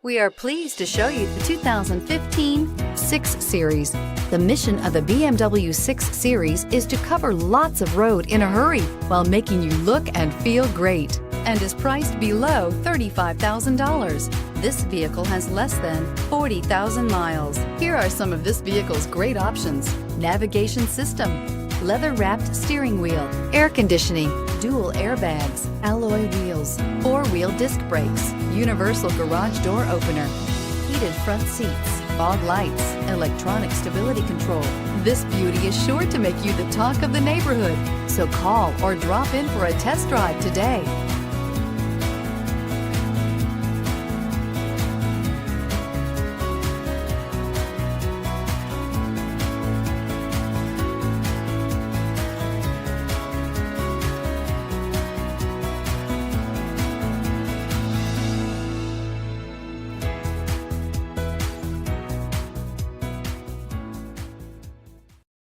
We are pleased to show you the 2015 6 Series. The mission of the BMW 6 Series is to cover lots of road in a hurry while making you look and feel great, and is priced below $35,000. This vehicle has less than 40,000 miles. Here are some of this vehicle's great options: navigation system, leather-wrapped steering wheel, air conditioning, dual airbags, alloy wheels, 4-wheel disc brakes, universal garage door opener, heated front seats, fog lights, electronic stability control. This beauty is sure to make you the talk of the neighborhood. So call or drop in for a test drive today.